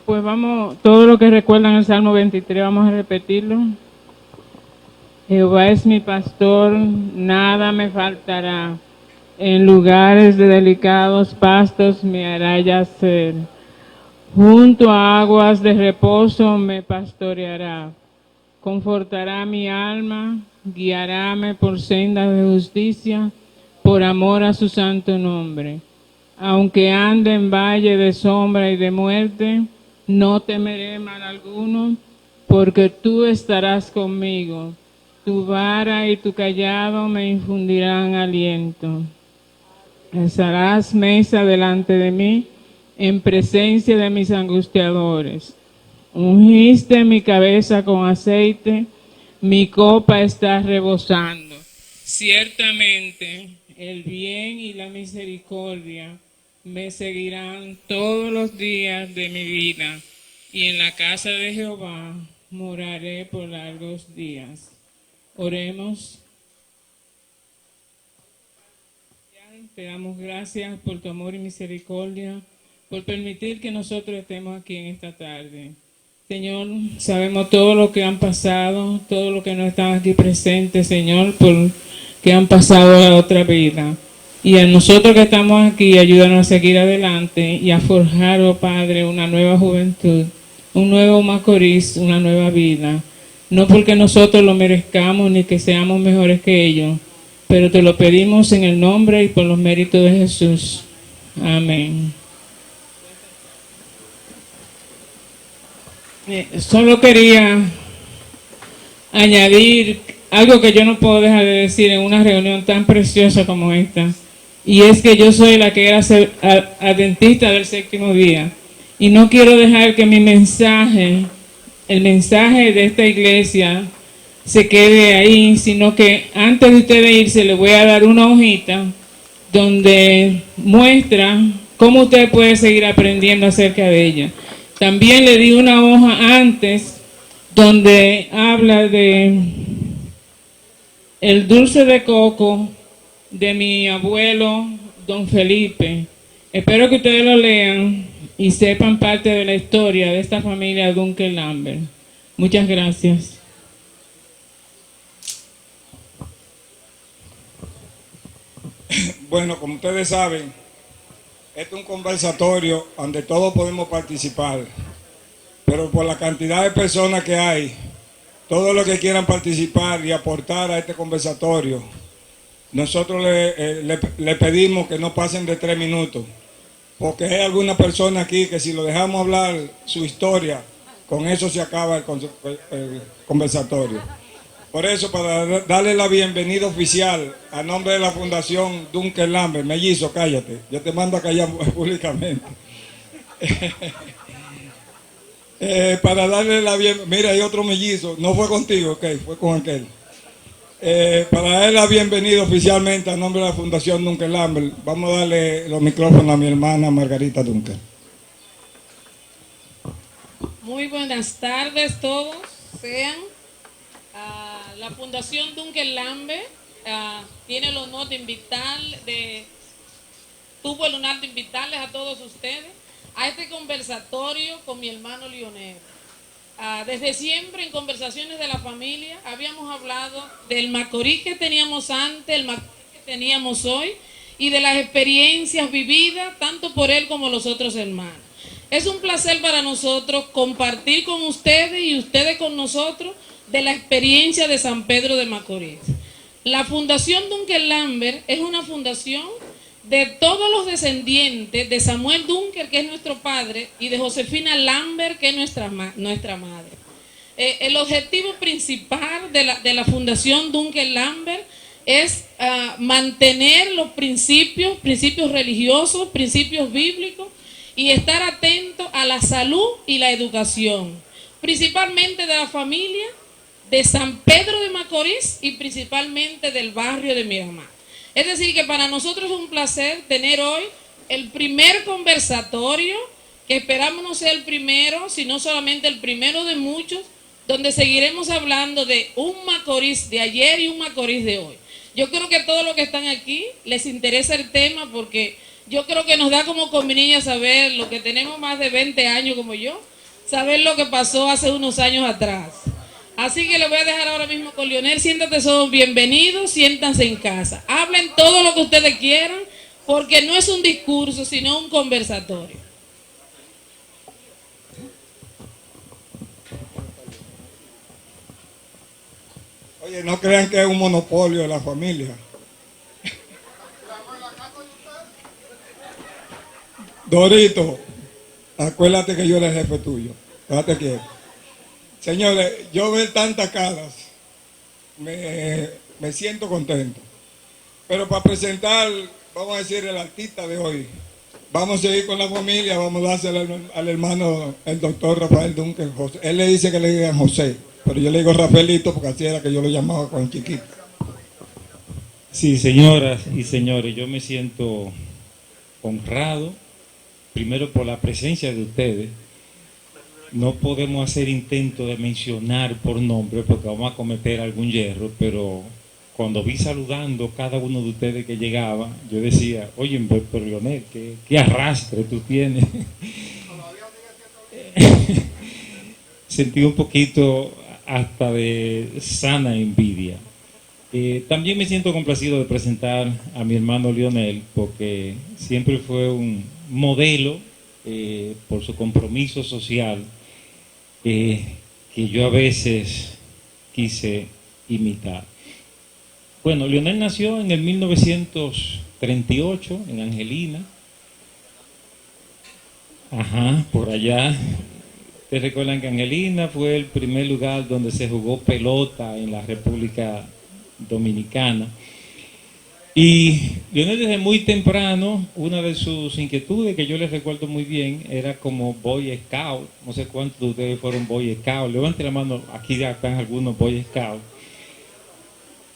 Pues vamos, todo lo que recuerdan el Salmo 23, vamos a repetirlo. Jehová es mi pastor, nada me faltará. En lugares de delicados pastos me hará yacer. Junto a aguas de reposo me pastoreará. Confortará mi alma, guiaráme por sendas de justicia, por amor a su santo nombre. Aunque ande en valle de sombra y de muerte, no temeré mal alguno, porque tú estarás conmigo. Tu vara y tu callado me infundirán aliento. Alzarás mesa delante de mí, en presencia de mis angustiadores. Ungiste mi cabeza con aceite, mi copa está rebosando. Ciertamente el bien y la misericordia me seguirán todos los días de mi vida, y en la casa de Jehová moraré por largos días. Oremos. Te damos gracias por tu amor y misericordia, por permitir que nosotros estemos aquí en esta tarde. Señor, sabemos todo lo que han pasado, todo lo que no están aquí presentes, Señor, por que han pasado a otra vida. Y a nosotros que estamos aquí, ayúdanos a seguir adelante y a forjar, oh Padre, una nueva juventud, un nuevo Macorís, una nueva vida. No porque nosotros lo merezcamos ni que seamos mejores que ellos, pero te lo pedimos en el nombre y por los méritos de Jesús. Amén. Solo quería añadir algo que yo no puedo dejar de decir en una reunión tan preciosa como esta, y es que yo soy la que era adventista del séptimo día, y no quiero dejar que mi mensaje, el mensaje de esta iglesia, se quede ahí, sino que antes de ustedes irse les voy a dar una hojita donde muestra cómo usted puede seguir aprendiendo acerca de ella. También le di una hoja antes donde habla de el dulce de coco de mi abuelo don Felipe. Espero que ustedes lo lean y sepan parte de la historia de esta familia Dunkel Lambert. Muchas gracias. Bueno, como ustedes saben, este es un conversatorio donde todos podemos participar, pero por la cantidad de personas que hay, todos los que quieran participar y aportar a este conversatorio, nosotros le pedimos que no pasen de 3 minutos, porque hay alguna persona aquí que si lo dejamos hablar su historia, con eso se acaba el conversatorio. Por eso, para darle la bienvenida oficial a nombre de la Fundación Dunkel Lambert, mellizo, cállate, yo te mando a callar públicamente. Para darle la bienvenida, mira, hay otro mellizo, no fue contigo, ok, fue con aquel. Para darle la bienvenida oficialmente a nombre de la Fundación Dunkel Lambert, vamos a darle los micrófonos a mi hermana Margarita Dunkel. Muy buenas tardes todos, sean. La Fundación Dunkel Lambert tiene el honor de tuvo el honor de invitarles a todos ustedes a este conversatorio con mi hermano Lionel. Desde siempre en conversaciones de la familia habíamos hablado del Macorís que teníamos antes, el Macorís que teníamos hoy y de las experiencias vividas tanto por él como los otros hermanos. Es un placer para nosotros compartir con ustedes y ustedes con nosotros de la experiencia de San Pedro de Macorís. La Fundación Dunkel Lambert es una fundación de todos los descendientes de Samuel Dunkel, que es nuestro padre, y de Josefina Lambert, que es nuestra madre. El objetivo principal de la Fundación Dunkel Lambert es mantener los principios religiosos, principios bíblicos, y estar atento a la salud y la educación, principalmente de la familia de San Pedro de Macorís y principalmente del barrio de Miramar. Es decir, que para nosotros es un placer tener hoy el primer conversatorio, que esperamos no sea el primero, sino solamente el primero de muchos, donde seguiremos hablando de un Macorís de ayer y un Macorís de hoy. Yo creo que a todos los que están aquí les interesa el tema, porque yo creo que nos da como conveniencia saber, lo que tenemos más de 20 años como yo, saber lo que pasó hace unos años atrás. Así que le voy a dejar ahora mismo con Leonel. Siéntate, son bienvenidos, siéntanse en casa. Hablen todo lo que ustedes quieran, porque no es un discurso, sino un conversatorio. Oye, no crean que es un monopolio de la familia. Dorito, acuérdate que yo era el jefe tuyo. Déjate quieto. Señores, yo ver tantas caras, me siento contento. Pero para presentar, vamos a decir, el artista de hoy, vamos a seguir con la familia, vamos a dársela al hermano, el doctor Rafael Duncan José. Él le dice que le digan José, pero yo le digo Rafaelito porque así era que yo lo llamaba cuando chiquito. Sí, señoras y señores, yo me siento honrado, primero por la presencia de ustedes. No podemos hacer intento de mencionar por nombre porque vamos a cometer algún hierro, pero cuando vi saludando cada uno de ustedes que llegaba, yo decía, oye, pero Leonel, ¿qué arrastre tú tienes? Sentí un poquito hasta de sana envidia. También me siento complacido de presentar a mi hermano Leonel porque siempre fue un modelo por su compromiso social que yo a veces quise imitar. Bueno, Leonel nació en el 1938 en Angelina. Ajá, por allá. Ustedes recuerdan que Angelina fue el primer lugar donde se jugó pelota en la República Dominicana. Y Leonel desde muy temprano, una de sus inquietudes que yo les recuerdo muy bien era como Boy Scout. No sé cuántos de ustedes fueron Boy Scout. Levanten la mano, aquí ya están algunos Boy Scout.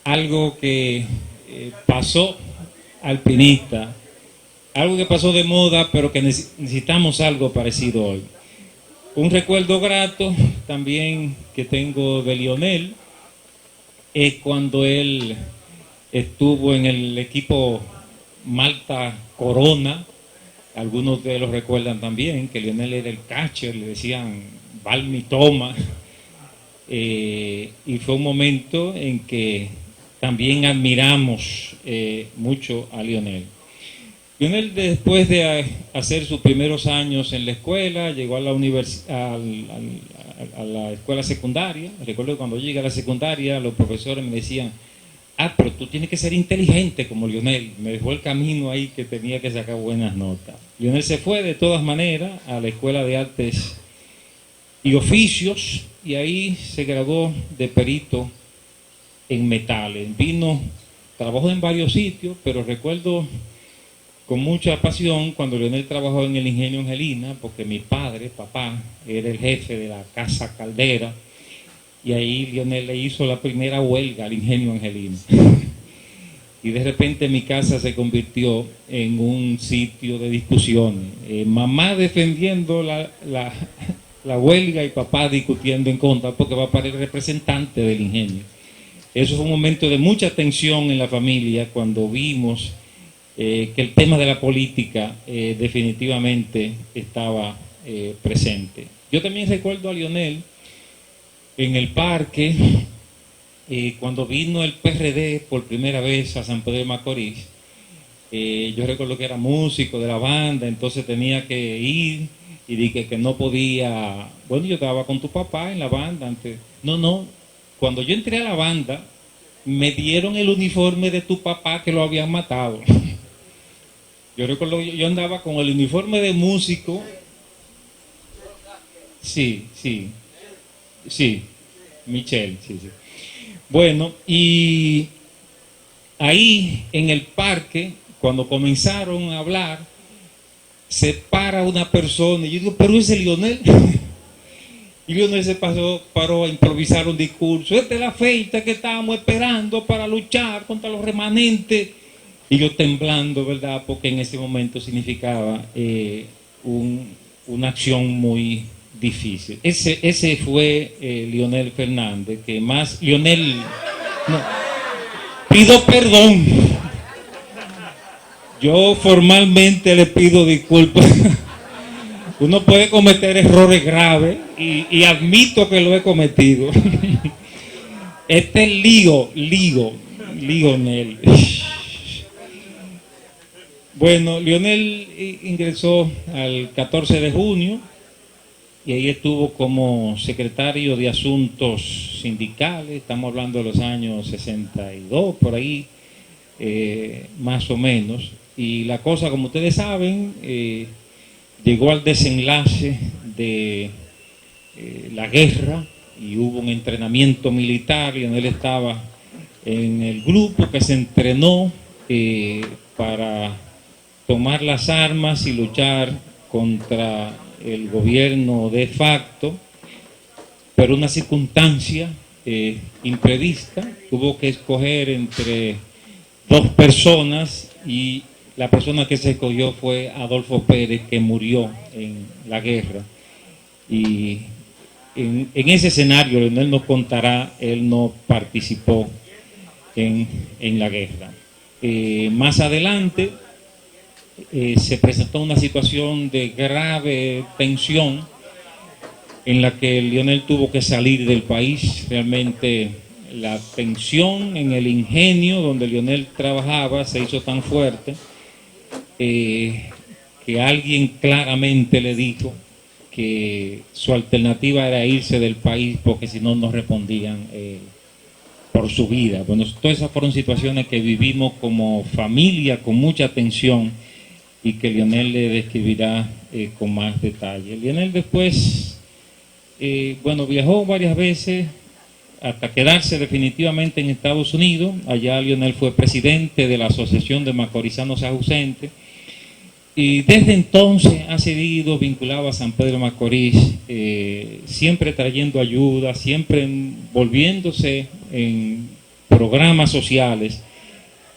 Algo que pasó alpinista, algo que pasó de moda, pero que necesitamos algo parecido hoy. Un recuerdo grato también que tengo de Leonel es cuando él estuvo en el equipo Malta Corona. Algunos de ustedes lo recuerdan también, que Leonel era el catcher, le decían Balmi Toma. Y fue un momento en que también admiramos mucho a Leonel. Leonel, después de hacer sus primeros años en la escuela, llegó a la a la escuela secundaria. Recuerdo que cuando llegué a la secundaria, los profesores me decían, pero tú tienes que ser inteligente como Leonel. Me dejó el camino ahí que tenía que sacar buenas notas. Leonel se fue de todas maneras a la Escuela de Artes y Oficios y ahí se graduó de perito en metales. Trabajó en varios sitios, pero recuerdo con mucha pasión cuando Leonel trabajó en el Ingenio Angelina, porque mi papá, era el jefe de la Casa Caldera, y ahí Leonel le hizo la primera huelga al Ingenio Angelina. Y de repente mi casa se convirtió en un sitio de discusiones. Mamá defendiendo la huelga y papá discutiendo en contra, porque va para el representante del ingenio. Eso fue un momento de mucha tensión en la familia cuando vimos que el tema de la política definitivamente estaba presente. Yo también recuerdo a Leonel en el parque, cuando vino el PRD por primera vez a San Pedro de Macorís. Yo recuerdo que era músico de la banda, entonces tenía que ir y dije que no podía. Bueno, yo estaba con tu papá en la banda antes. No, cuando yo entré a la banda me dieron el uniforme de tu papá que lo habían matado. Yo recuerdo que yo andaba con el uniforme de músico. Sí, Michelle, sí. Bueno, y ahí en el parque, cuando comenzaron a hablar, se para una persona y yo digo, pero ese es Leonel. Y Leonel se paró a improvisar un discurso. Esta es la fecha que estábamos esperando para luchar contra los remanentes. Y yo temblando, ¿verdad? Porque en ese momento significaba una acción muy difícil. Ese fue Leonel Fernández, que más Leonel, no, pido perdón. Yo formalmente le pido disculpas. Uno puede cometer errores graves y admito que lo he cometido. Este es Lionel. Bueno, Lionel ingresó al 14 de junio y ahí estuvo como secretario de Asuntos Sindicales. Estamos hablando de los años 62, por ahí, más o menos. Y la cosa, como ustedes saben, llegó al desenlace de la guerra y hubo un entrenamiento militar y él estaba en el grupo que se entrenó para tomar las armas y luchar contra el gobierno de facto, pero una circunstancia imprevista, tuvo que escoger entre dos personas y la persona que se escogió fue Adolfo Pérez, que murió en la guerra. Y en ese escenario, él nos contará, él no participó en la guerra. Más adelante se presentó una situación de grave tensión en la que Lionel tuvo que salir del país. Realmente la tensión en el ingenio donde Lionel trabajaba se hizo tan fuerte que alguien claramente le dijo que su alternativa era irse del país porque si no, no respondían por su vida. Bueno, todas esas fueron situaciones que vivimos como familia con mucha tensión y que Lionel le describirá con más detalle. Lionel después, viajó varias veces hasta quedarse definitivamente en Estados Unidos. Allá Lionel fue presidente de la Asociación de Macorizanos Ausentes y desde entonces ha seguido vinculado a San Pedro de Macorís, siempre trayendo ayuda, siempre volviéndose en programas sociales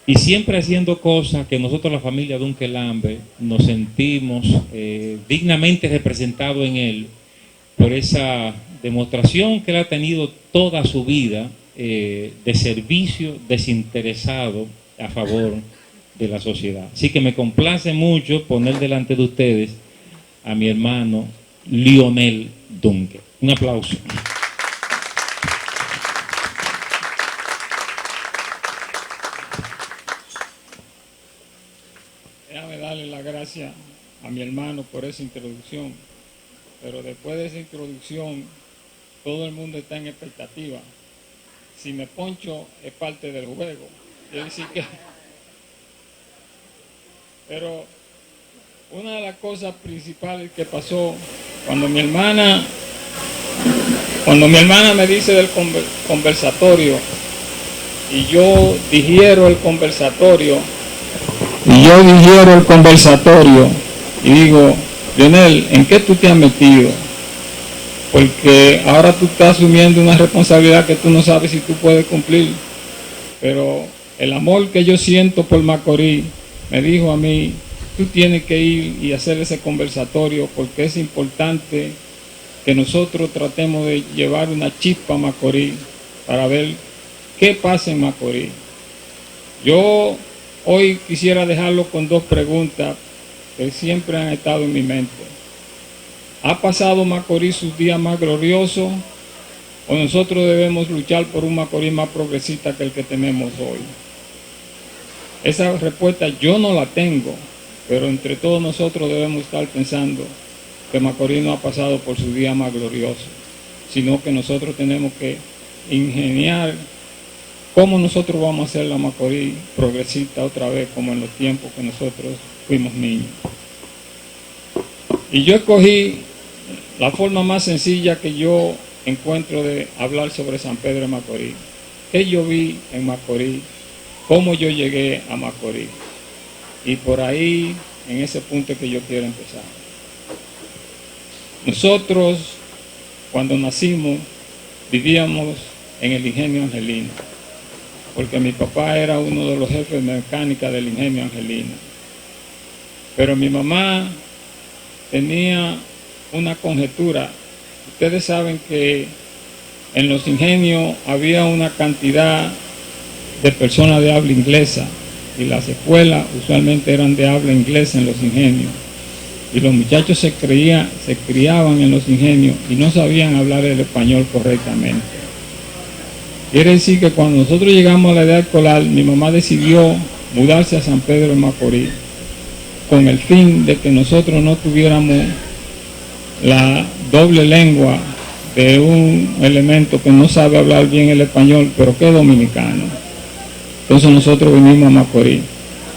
y siempre haciendo cosas que nosotros, la familia Dunque-Lambert, nos sentimos dignamente representados en él por esa demostración que él ha tenido toda su vida de servicio desinteresado a favor de la sociedad. Así que me complace mucho poner delante de ustedes a mi hermano Lionel Dunque. Un aplauso. Déjame darle las gracias a mi hermano por esa introducción, pero después de esa introducción todo el mundo está en expectativa. Si me poncho es parte del juego. Quiere decir que... Pero una de las cosas principales que pasó cuando mi hermana me dice del conversatorio y yo digiero el conversatorio y digo, Lionel, ¿en qué tú te has metido? Porque ahora tú estás asumiendo una responsabilidad que tú no sabes si tú puedes cumplir. Pero el amor que yo siento por Macorís me dijo a mí, tú tienes que ir y hacer ese conversatorio porque es importante que nosotros tratemos de llevar una chispa a Macorís para ver qué pasa en Macorís. Yo hoy quisiera dejarlo con dos preguntas que siempre han estado en mi mente. ¿Ha pasado Macorís sus días más gloriosos o nosotros debemos luchar por un Macorís más progresista que el que tenemos hoy? Esa respuesta yo no la tengo, pero entre todos nosotros debemos estar pensando que Macorís no ha pasado por su día más glorioso, sino que nosotros tenemos que ingeniar cómo nosotros vamos a hacer la Macorís progresista otra vez, como en los tiempos que nosotros fuimos niños. Y yo escogí la forma más sencilla que yo encuentro de hablar sobre San Pedro de Macorís. ¿Qué yo vi en Macorís? ¿Cómo yo llegué a Macorís? Y por ahí, en ese punto que yo quiero empezar. Nosotros, cuando nacimos, vivíamos en el Ingenio Angelina, porque mi papá era uno de los jefes de mecánica del Ingenio Angelina. Pero mi mamá tenía una conjetura. Ustedes saben que en los ingenios había una cantidad de personas de habla inglesa y las escuelas usualmente eran de habla inglesa en los ingenios. Y los muchachos se criaban en los ingenios y no sabían hablar el español correctamente. Quiere decir que cuando nosotros llegamos a la edad escolar, mi mamá decidió mudarse a San Pedro de Macorís con el fin de que nosotros no tuviéramos la doble lengua de un elemento que no sabe hablar bien el español, pero que es dominicano. Entonces nosotros vinimos a Macorís.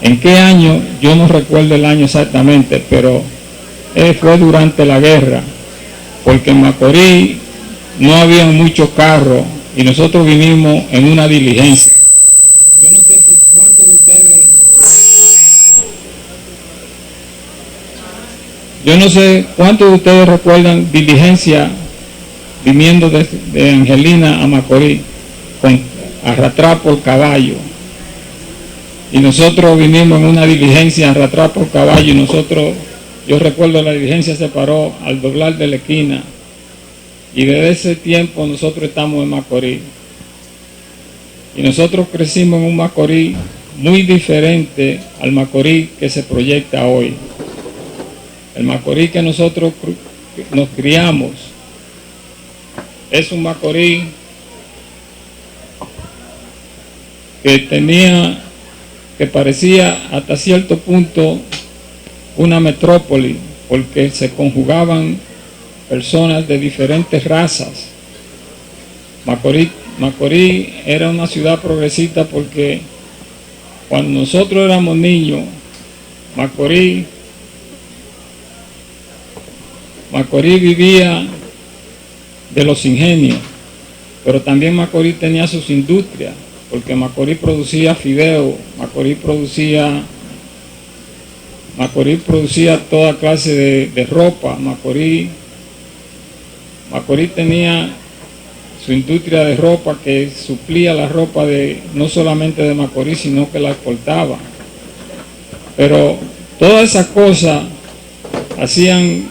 ¿En qué año? Yo no recuerdo el año exactamente, pero fue durante la guerra, porque en Macorís no había muchos carros y nosotros vinimos en una diligencia. Yo no sé si cuántos de ustedes... Yo no sé cuántos de ustedes recuerdan diligencia viniendo de Angelina a Macorís, arrastrar por caballo. Y nosotros vinimos en una diligencia arrastrar por caballo y yo recuerdo la diligencia se paró al doblar de la esquina y desde ese tiempo nosotros estamos en Macorís. Y nosotros crecimos en un Macorís muy diferente al Macorís que se proyecta hoy. El Macorís que nosotros nos criamos es un Macorís que parecía hasta cierto punto una metrópoli, porque se conjugaban personas de diferentes razas. Macorís era una ciudad progresista porque cuando nosotros éramos niños, Macorís vivía de los ingenios, pero también Macorís tenía sus industrias, porque Macorís producía fideo, Macorís producía toda clase de ropa, Macorís tenía su industria de ropa que suplía la ropa no solamente de Macorís, sino que la exportaba. Pero todas esas cosas hacían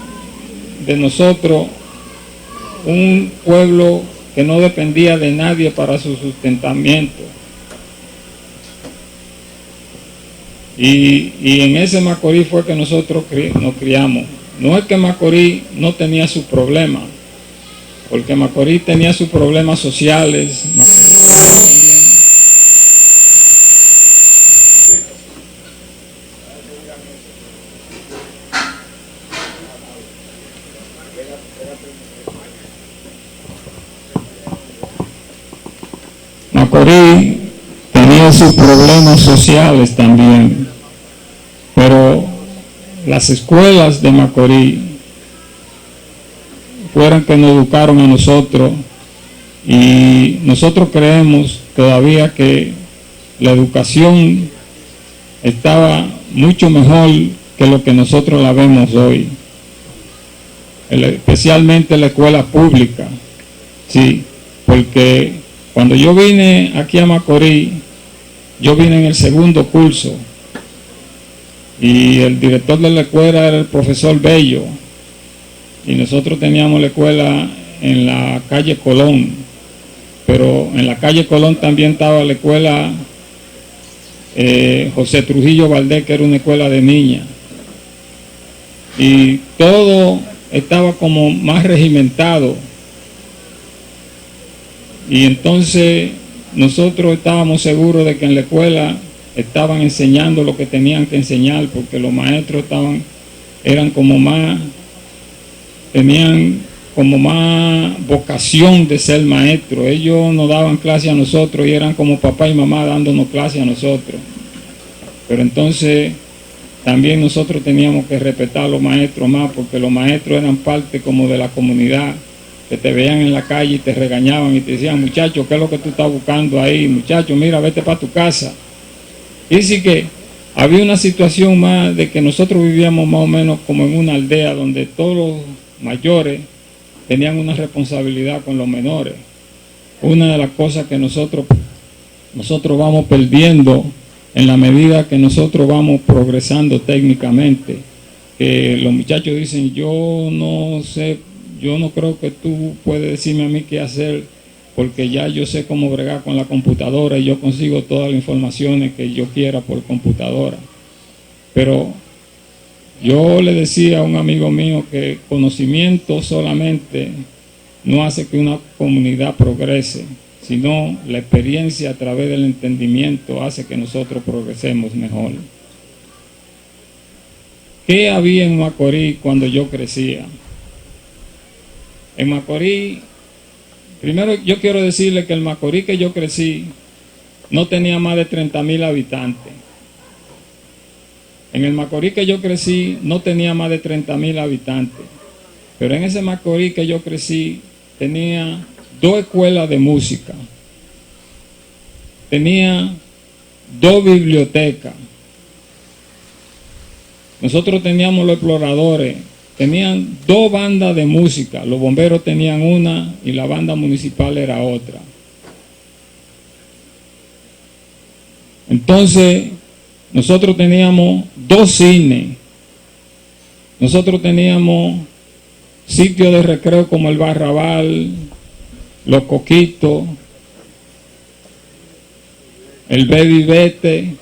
de nosotros un pueblo que no dependía de nadie para su sustentamiento. Y en ese Macorís fue que nosotros nos criamos. No es que Macorís no tenía sus problemas, porque Macorís tenía sus problemas sociales. Macorís tenía sus problemas sociales también, pero las escuelas de Macorís fueron que nos educaron a nosotros y nosotros creemos todavía que la educación estaba mucho mejor que lo que nosotros la vemos hoy, especialmente la escuela pública, sí, porque cuando yo vine aquí a Macorís, yo vine en el segundo curso y el director de la escuela era el profesor Bello y nosotros teníamos la escuela en la calle Colón, pero en la calle Colón también estaba la escuela José Trujillo Valdés, que era una escuela de niñas, y todo estaba como más regimentado. Y entonces nosotros estábamos seguros de que en la escuela estaban enseñando lo que tenían que enseñar, porque los maestros tenían como más vocación de ser maestros. Ellos nos daban clase a nosotros y eran como papá y mamá dándonos clase a nosotros. Pero entonces también nosotros teníamos que respetar a los maestros más, porque los maestros eran parte como de la comunidad, que te veían en la calle y te regañaban y te decían: muchacho, ¿qué es lo que tú estás buscando ahí? Muchacho, mira, vete para tu casa. Y así que había una situación más de que nosotros vivíamos más o menos como en una aldea donde todos los mayores tenían una responsabilidad con los menores. Una de las cosas que nosotros vamos perdiendo en la medida que nosotros vamos progresando técnicamente, que los muchachos dicen: yo no sé, yo no creo que tú puedes decirme a mí qué hacer, porque ya yo sé cómo bregar con la computadora y yo consigo todas las informaciones que yo quiera por computadora. Pero yo le decía a un amigo mío que conocimiento solamente no hace que una comunidad progrese, sino la experiencia a través del entendimiento hace que nosotros progresemos mejor. ¿Qué había en Macorís cuando yo crecía? En Macorís, primero yo quiero decirle que el Macorís que yo crecí no tenía más de 30,000 habitantes. En el Macorís que yo crecí no tenía más de 30,000 habitantes. Pero en ese Macorís que yo crecí tenía 2 escuelas de música. Tenía 2 bibliotecas. Nosotros teníamos los exploradores. Tenían 2 bandas de música. Los bomberos tenían una y la banda municipal era otra. Entonces, nosotros teníamos 2 cines. Nosotros teníamos sitios de recreo como el Barrabal, Los Coquitos, el Baby Vete.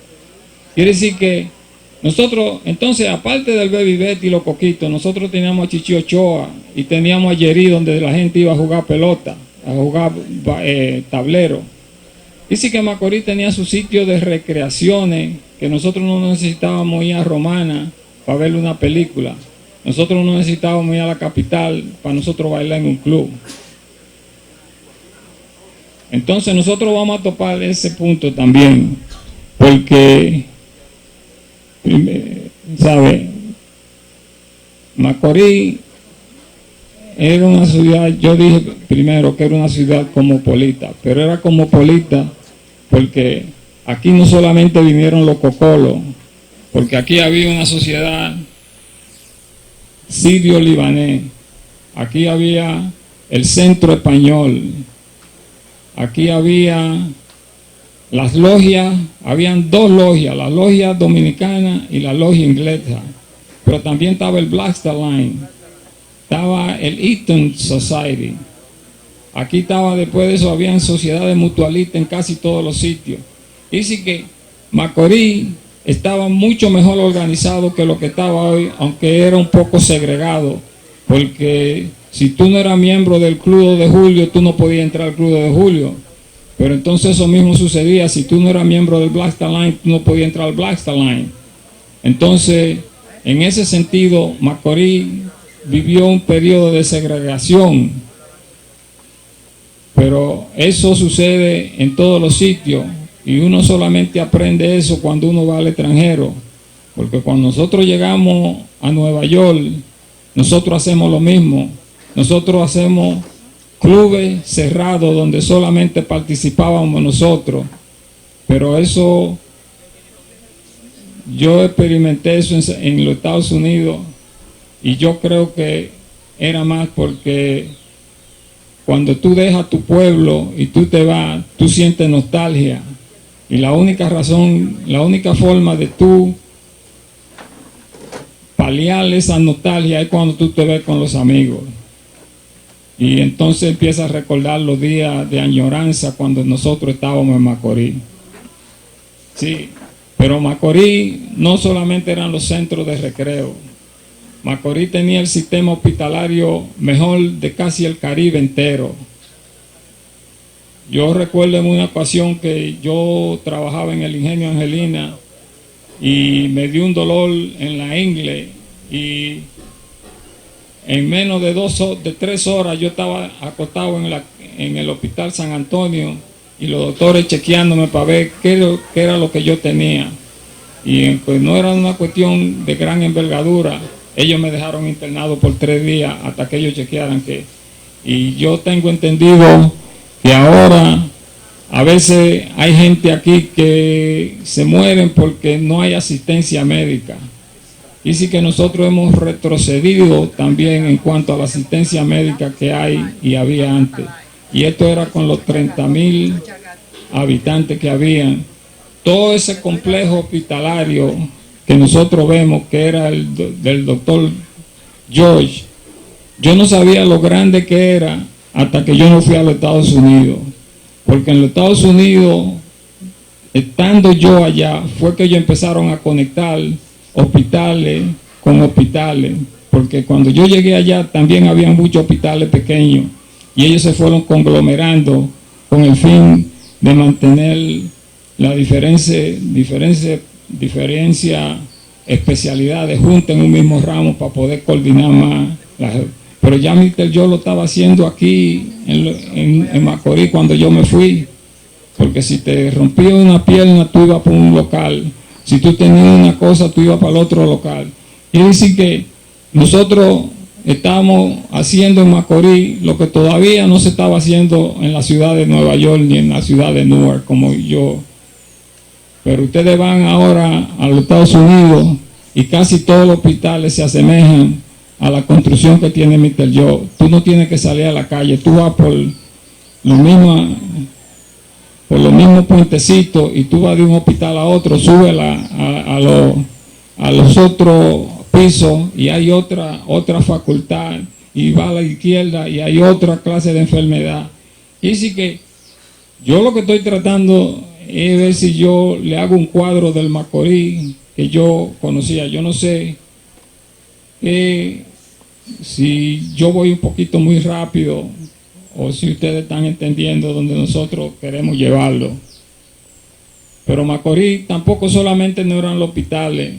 Quiere decir que nosotros, entonces, aparte del Baby Vete y Los Coquitos, nosotros teníamos a Chichi Ochoa y teníamos a Yerí, donde la gente iba a jugar pelota, a jugar tablero. Dice que Macorís tenía su sitio de recreaciones, que nosotros no necesitábamos ir a Romana para ver una película. Nosotros no necesitábamos ir a la capital para nosotros bailar en un club. Entonces nosotros vamos a topar ese punto también, porque, ¿sabe? Macorís era una ciudad, yo dije primero que era una ciudad cosmopolita, pero era cosmopolita porque aquí no solamente vinieron los cocolos, porque aquí había una sociedad sirio-libanés, aquí había el centro español, aquí había las logias, habían 2 logias, la logia dominicana y la logia inglesa, pero también estaba el Black Star Line, estaba el Eaton Society, aquí estaba, después de eso habían sociedades mutualistas en casi todos los sitios. Dice que Macorís estaba mucho mejor organizado que lo que estaba hoy, aunque era un poco segregado, porque si tú no eras miembro del Club de Julio, tú no podías entrar al Club de Julio. Pero entonces eso mismo sucedía, si tú no eras miembro del Black Star Line, tú no podías entrar al Black Star Line. Entonces, en ese sentido, Macorís vivió un periodo de segregación, pero eso sucede en todos los sitios. Y uno solamente aprende eso cuando uno va al extranjero, porque cuando nosotros llegamos a Nueva York, nosotros hacemos lo mismo. Nosotros hacemos clubes cerrados donde solamente participábamos nosotros, pero eso, yo experimenté eso en los Estados Unidos y yo creo que era más porque cuando tú dejas tu pueblo y tú te vas, tú sientes nostalgia. Y la única razón, la única forma de tú paliar esa nostalgia es cuando tú te ves con los amigos. Y entonces empiezas a recordar los días de añoranza cuando nosotros estábamos en Macorís. Sí, pero Macorís no solamente eran los centros de recreo. Macorís tenía el sistema hospitalario mejor de casi el Caribe entero. Yo recuerdo en una ocasión que yo trabajaba en el Ingenio Angelina y me dio un dolor en la ingle y en menos de 3 horas yo estaba acostado en el Hospital San Antonio y los doctores chequeándome para ver qué era lo que yo tenía. Y pues no era una cuestión de gran envergadura. Ellos me dejaron internado por 3 días hasta que ellos chequearan que... Y yo tengo entendido que ahora a veces hay gente aquí que se mueren porque no hay asistencia médica. Y sí que nosotros hemos retrocedido también en cuanto a la asistencia médica que hay y había antes. Y esto era con los 30,000 habitantes que habían. Todo ese complejo hospitalario que nosotros vemos, que era el del doctor George, yo no sabía lo grande que era hasta que yo no fui a los Estados Unidos. Porque en los Estados Unidos, estando yo allá, fue que ellos empezaron a conectar hospitales con hospitales. Porque cuando yo llegué allá también había muchos hospitales pequeños y ellos se fueron conglomerando con el fin de mantener la diferencia especialidades juntas en un mismo ramo para poder coordinar más. Pero ya Mr. Yo lo estaba haciendo aquí en Macorís cuando yo me fui, porque si te rompía una pierna tú ibas por un local, si tú tenías una cosa tú ibas para el otro local. Quiere decir que nosotros estamos haciendo en Macorís lo que todavía no se estaba haciendo en la ciudad de Nueva York ni en la ciudad de Newark como yo. Pero ustedes van ahora a los Estados Unidos y casi todos los hospitales se asemejan a la construcción que tiene Mr. Joe. Tú no tienes que salir a la calle, tú vas por los mismos puentecitos y tú vas de un hospital a otro, subes a los otros pisos y hay otra facultad y va a la izquierda y hay otra clase de enfermedad. Y sí que yo lo que estoy tratando es ver si yo le hago un cuadro del Macorís que yo conocía. Yo no sé si yo voy un poquito muy rápido o si ustedes están entendiendo donde nosotros queremos llevarlo. Pero Macorís tampoco solamente no eran los hospitales.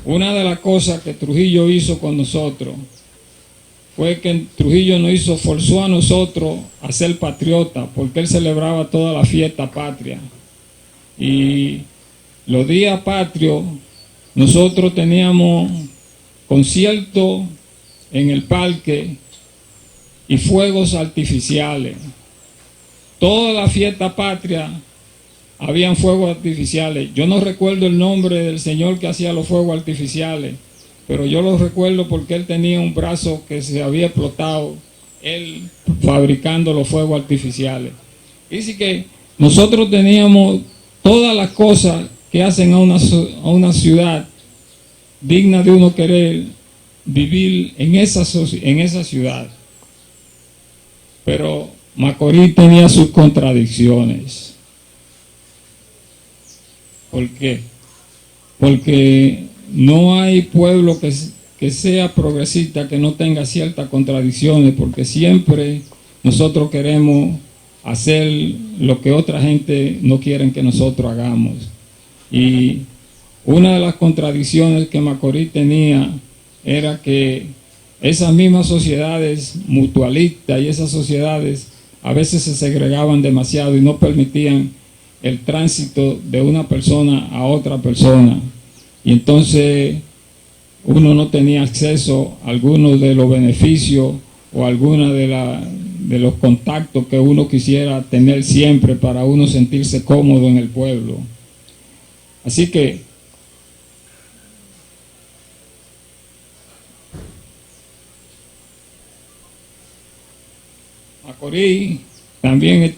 Una de las cosas que Trujillo hizo con nosotros fue que Trujillo forzó a nosotros a ser patriotas, porque él celebraba toda la fiesta patria. Y los días patrios, nosotros teníamos conciertos en el parque y fuegos artificiales. Toda la fiesta patria habían fuegos artificiales. Yo no recuerdo el nombre del señor que hacía los fuegos artificiales, pero yo lo recuerdo porque él tenía un brazo que se había explotado, él fabricando los fuegos artificiales. Dice que nosotros teníamos todas las cosas que hacen a una ciudad digna de uno querer vivir en esa ciudad. Pero Macorís tenía sus contradicciones. ¿Por qué? Porque no hay pueblo que sea progresista que no tenga ciertas contradicciones, porque siempre nosotros queremos hacer lo que otra gente no quiere que nosotros hagamos. Y una de las contradicciones que Macorís tenía era que esas mismas sociedades mutualistas y esas sociedades a veces se segregaban demasiado y no permitían el tránsito de una persona a otra persona. Y entonces uno no tenía acceso a algunos de los beneficios o a algunos de los contactos que uno quisiera tener siempre para uno sentirse cómodo en el pueblo. Así que Macorís también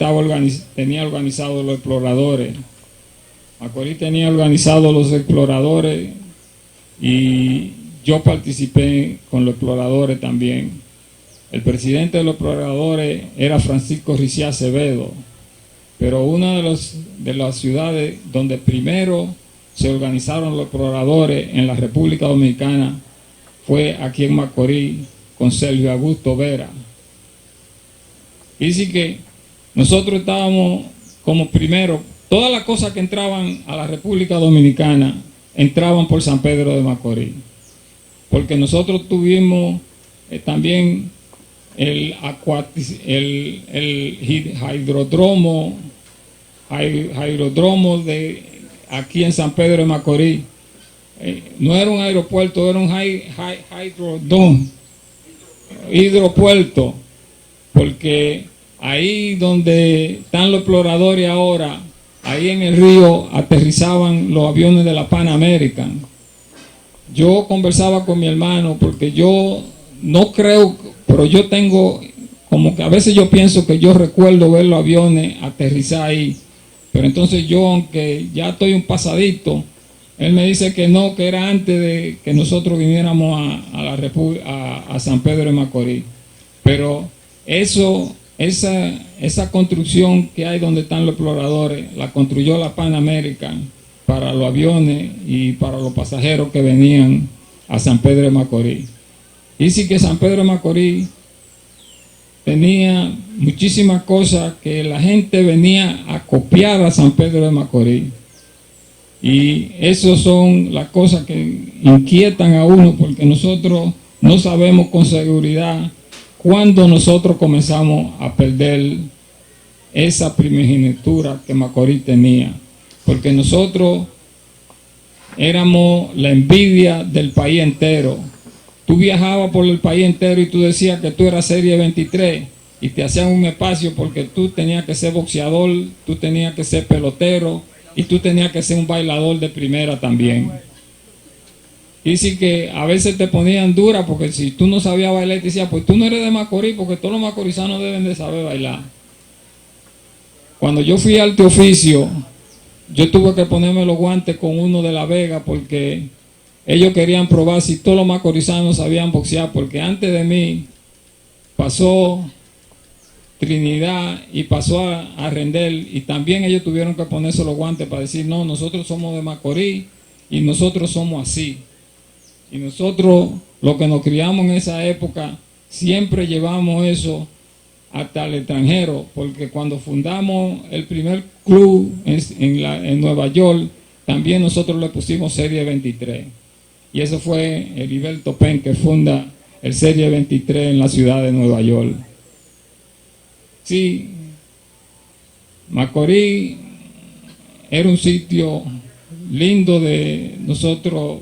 tenía organizados los exploradores. Macorís tenía organizados los exploradores y yo participé con los exploradores también. El presidente de los exploradores era Francisco Ricía Acevedo, pero una de las ciudades donde primero se organizaron los exploradores en la República Dominicana fue aquí en Macorís con Sergio Augusto Vera. Y dice que nosotros estábamos como primero, todas las cosas que entraban a la República Dominicana entraban por San Pedro de Macorís, porque nosotros tuvimos también el aerodromo de aquí en San Pedro de Macorís. No era un aeropuerto, era un hidropuerto, porque ahí donde están los exploradores ahora, ahí en el río aterrizaban los aviones de la Pan American. Yo conversaba con mi hermano porque yo no creo, pero yo tengo como que a veces yo pienso que yo recuerdo ver los aviones aterrizar ahí, pero entonces yo, aunque ya estoy un pasadito, él me dice que no, que era antes de que nosotros viniéramos a San Pedro de Macorís. Pero esa construcción que hay donde están los exploradores, la construyó la Pan American para los aviones y para los pasajeros que venían a San Pedro de Macorís. Dice que San Pedro de Macorís tenía muchísimas cosas que la gente venía a copiar a San Pedro de Macorís. Y esas son las cosas que inquietan a uno, porque nosotros no sabemos con seguridad cuándo nosotros comenzamos a perder esa primogenitura que Macorís tenía. Porque nosotros éramos la envidia del país entero. Tú viajabas por el país entero y tú decías que tú eras serie 23 y te hacían un espacio porque tú tenías que ser boxeador, tú tenías que ser pelotero y tú tenías que ser un bailador de primera también. Y sí que a veces te ponían dura porque si tú no sabías bailar te decían, pues tú no eres de Macorís porque todos los macorizanos deben de saber bailar. Cuando yo fui al arte oficio, yo tuve que ponerme los guantes con uno de La Vega porque ellos querían probar si todos los macorizanos sabían boxear, porque antes de mí pasó Trinidad y pasó a Rendel, y también ellos tuvieron que ponerse los guantes para decir, no, nosotros somos de Macorís y nosotros somos así. Y nosotros, los que nos criamos en esa época, siempre llevamos eso hasta el extranjero, porque cuando fundamos el primer club en Nueva York, también nosotros le pusimos Serie 23. Y eso fue Heriberto Penn que funda el Serie 23 en la ciudad de Nueva York. Sí, Macorís era un sitio lindo de nosotros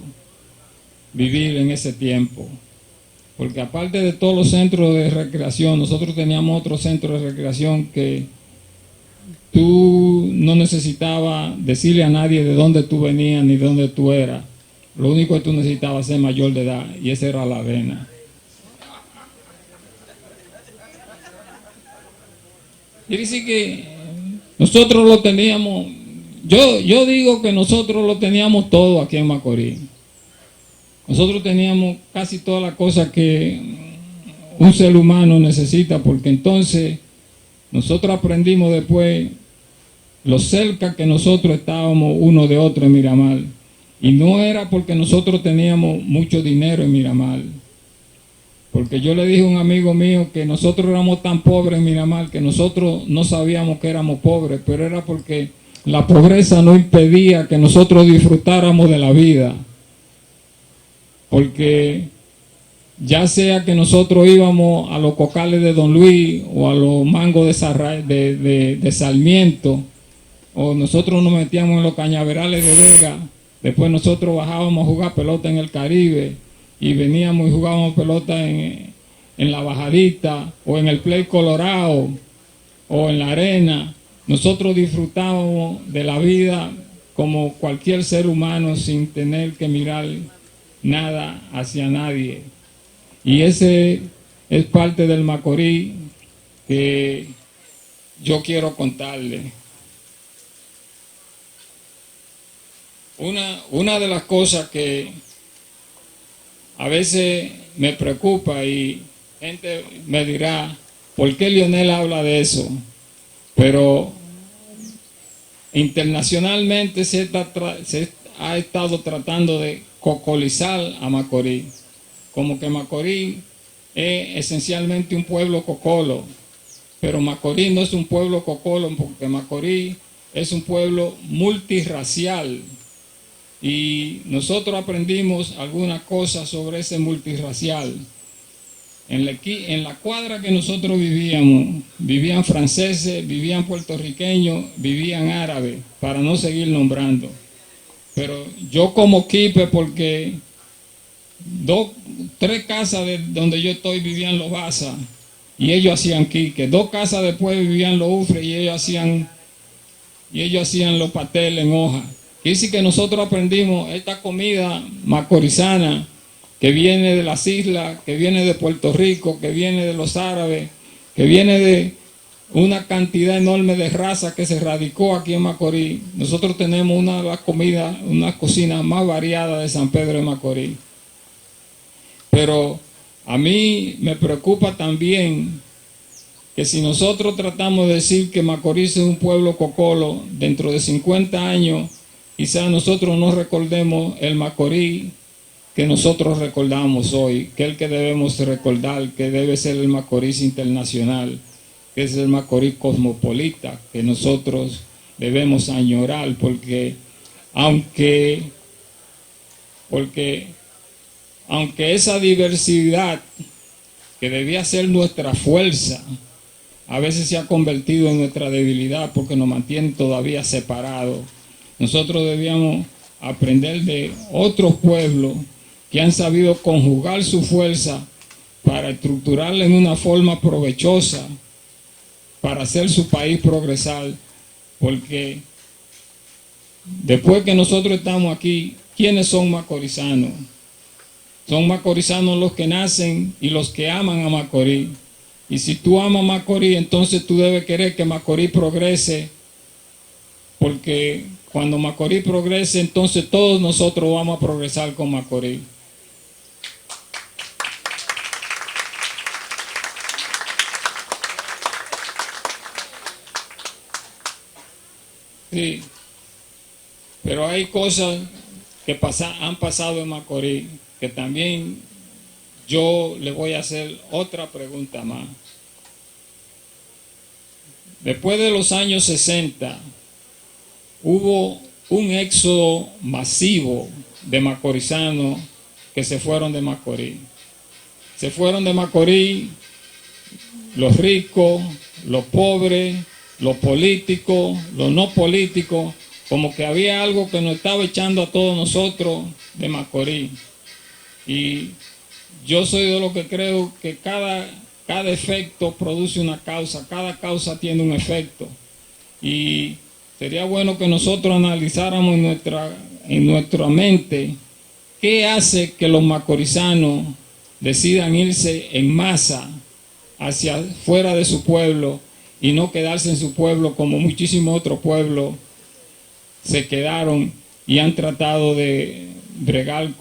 vivir en ese tiempo. Porque aparte de todos los centros de recreación, nosotros teníamos otro centro de recreación que tú no necesitabas decirle a nadie de dónde tú venías ni de dónde tú eras. Lo único que tú necesitabas ser mayor de edad, y esa era La Avena. Y dice que nosotros lo teníamos, yo digo que nosotros lo teníamos todo aquí en Macorís. Nosotros teníamos casi todas las cosas que un ser humano necesita, porque entonces nosotros aprendimos después lo cerca que nosotros estábamos uno de otro en Miramar. Y no era porque nosotros teníamos mucho dinero en Miramar. Porque yo le dije a un amigo mío que nosotros éramos tan pobres en Miramar que nosotros no sabíamos que éramos pobres, pero era porque la pobreza no impedía que nosotros disfrutáramos de la vida. Porque ya sea que nosotros íbamos a los cocales de Don Luis o a los mangos de Sarmiento, o nosotros nos metíamos en los cañaverales de Vega, después nosotros bajábamos a jugar pelota en el Caribe y veníamos y jugábamos pelota en la Bajadita o en el Play Colorado o en la arena. Nosotros disfrutábamos de la vida como cualquier ser humano sin tener que mirar nada hacia nadie. Y ese es parte del Macorís que yo quiero contarle. Una de las cosas que a veces me preocupa, y gente me dirá, ¿por qué Lionel habla de eso? Pero internacionalmente se ha estado tratando de cocolizar a Macorís, como que Macorís es esencialmente un pueblo cocolo, pero Macorís no es un pueblo cocolo, porque Macorís es un pueblo multirracial. Y nosotros aprendimos algunas cosas sobre ese multirracial. En la cuadra que nosotros vivíamos, vivían franceses, vivían puertorriqueños, vivían árabes, para no seguir nombrando. Pero yo como quipe, porque 3 casas de donde yo estoy vivían los Baza y ellos hacían quique. 2 casas después vivían los Ufre y ellos hacían los pasteles en hoja. Dice que nosotros aprendimos esta comida macorizana que viene de las islas, que viene de Puerto Rico, que viene de los árabes, que viene de una cantidad enorme de razas que se radicó aquí en Macorís. Nosotros tenemos una de las comidas, una cocina más variada de San Pedro de Macorís. Pero a mí me preocupa también que si nosotros tratamos de decir que Macorís es un pueblo cocolo, dentro de 50 años, quizás nosotros no recordemos el Macorís que nosotros recordamos hoy, que es el que debemos recordar, que debe ser el Macorís internacional, que es el Macorís cosmopolita, que nosotros debemos añorar, porque aunque esa diversidad que debía ser nuestra fuerza, a veces se ha convertido en nuestra debilidad porque nos mantiene todavía separados. Nosotros debíamos aprender de otros pueblos que han sabido conjugar su fuerza para estructurarla en una forma provechosa, para hacer su país progresar, porque después que nosotros estamos aquí, ¿quiénes son macorizanos? Son macorizanos los que nacen y los que aman a Macorís. Y si tú amas a Macorís, entonces tú debes querer que Macorís progrese, porque cuando Macorís progrese, entonces todos nosotros vamos a progresar con Macorís. Sí, pero hay cosas que han pasado en Macorís que también yo le voy a hacer otra pregunta más. Después de los años 60 hubo un éxodo masivo de macorizanos que se fueron de Macorís. Se fueron de Macorís los ricos, los pobres, los políticos, los no políticos, como que había algo que nos estaba echando a todos nosotros de Macorís. Y yo soy de los que creo que cada efecto produce una causa, cada causa tiene un efecto. Y sería bueno que nosotros analizáramos en nuestra mente qué hace que los macorizanos decidan irse en masa hacia fuera de su pueblo y no quedarse en su pueblo como muchísimos otros pueblos se quedaron y han tratado de bregar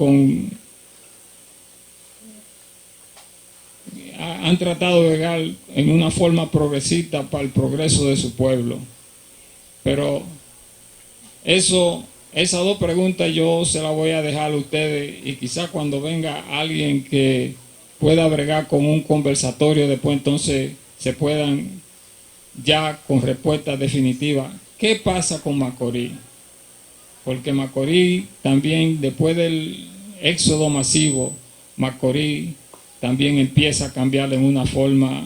en una forma progresista para el progreso de su pueblo. Pero esas dos preguntas yo se las voy a dejar a ustedes, y quizás cuando venga alguien que pueda bregar con un conversatorio, después entonces se puedan ya con respuesta definitiva. ¿Qué pasa con Macorís? Porque Macorís también, después del éxodo masivo, Macorís también empieza a cambiar en una forma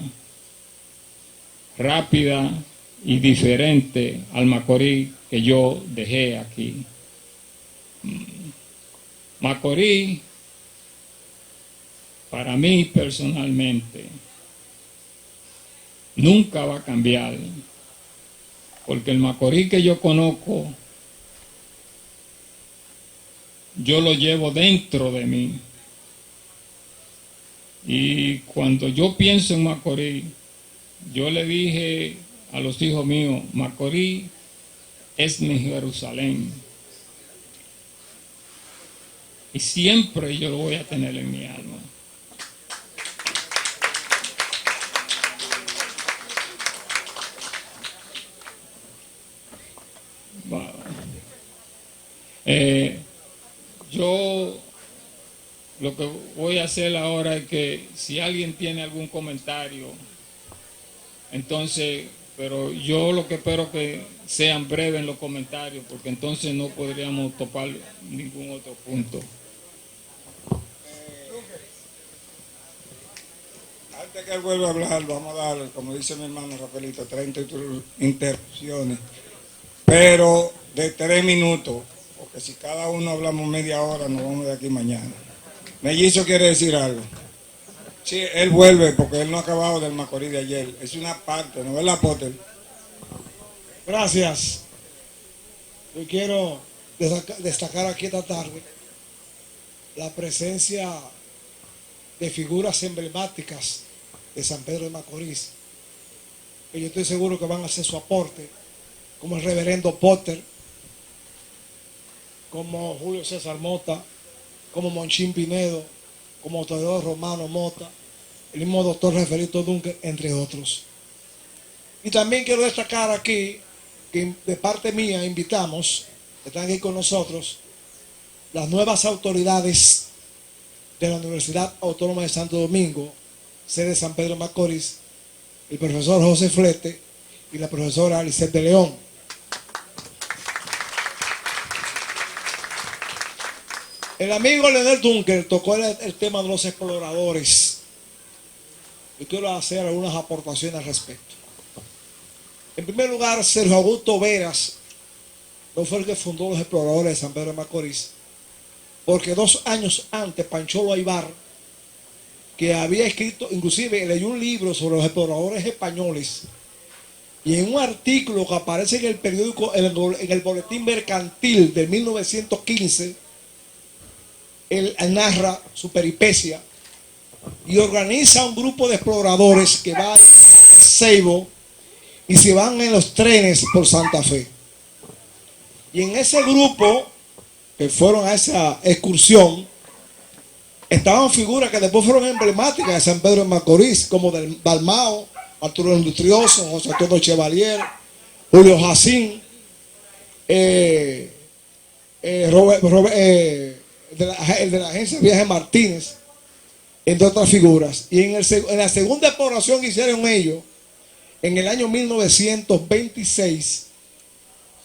rápida y diferente al Macorís que yo dejé aquí. Macorís, para mí personalmente, nunca va a cambiar, porque el Macorís que yo conozco, yo lo llevo dentro de mí. Y cuando yo pienso en Macorís, yo le dije a los hijos míos, Macorís es mi Jerusalén. Y siempre yo lo voy a tener en mi alma. Yo lo que voy a hacer ahora es que si alguien tiene algún comentario, entonces, pero yo lo que espero que sean breves en los comentarios, porque entonces no podríamos topar ningún otro punto. Antes que él vuelva a hablar, vamos a dar, como dice mi hermano Rafaelito, 30 interrupciones, pero de 3 minutos, porque si cada uno hablamos media hora, nos vamos de aquí mañana. Mellizo quiere decir algo. Sí, él vuelve porque él no ha acabado del Macorís de ayer. Es una parte, ¿no es la Potter? Gracias. Yo quiero destacar aquí esta tarde la presencia de figuras emblemáticas de San Pedro de Macorís, que yo estoy seguro que van a hacer su aporte, como el reverendo Potter, como Julio César Mota, como Monchín Pinedo, como Teodoro Romano Mota, el mismo doctor Rafaelito Duncan, entre otros. Y también quiero destacar aquí que de parte mía invitamos, que están aquí con nosotros, las nuevas autoridades de la Universidad Autónoma de Santo Domingo, sede San Pedro de Macorís, el profesor José Flete y la profesora Lisette de León. El amigo Leonel Dunker tocó el tema de los exploradores. Yo quiero hacer algunas aportaciones al respecto. En primer lugar, Sergio Augusto Veras no fue el que fundó los exploradores de San Pedro de Macorís, porque 2 años antes Pancholo Aybar, que había escrito, inclusive leyó un libro sobre los exploradores españoles, y en un artículo que aparece en el periódico, en el boletín mercantil de 1915, él narra su peripecia y organiza un grupo de exploradores que va a Ceibo y se van en los trenes por Santa Fe. Y en ese grupo que fueron a esa excursión estaban figuras que después fueron emblemáticas de San Pedro de Macorís, como del Dalmao, Arturo el Industrioso, José Antonio Chevalier, Julio Jacín, el de la agencia Viaje Martínez, entre otras figuras. Y en la segunda exploración que hicieron ellos, en el año 1926,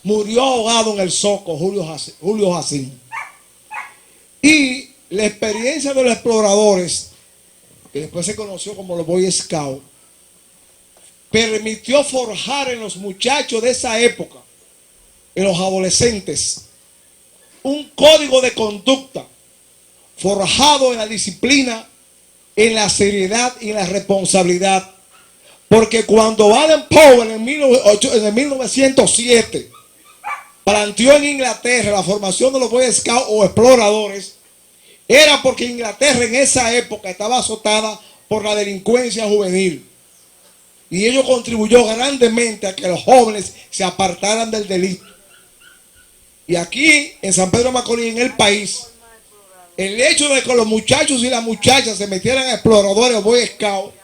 murió ahogado en el Soco Julio Jacín. Y la experiencia de los exploradores, que después se conoció como los Boy Scouts, permitió forjar en los muchachos de esa época, en los adolescentes, un código de conducta forjado en la disciplina, en la seriedad y en la responsabilidad. Porque cuando Baden Powell en el 1907 planteó en Inglaterra la formación de los Boy Scouts o exploradores, era porque Inglaterra en esa época estaba azotada por la delincuencia juvenil. Y ello contribuyó grandemente a que los jóvenes se apartaran del delito. Y aquí, en San Pedro de Macorís, en el país, el hecho de que los muchachos y las muchachas se metieran a exploradores o Boy Scouts,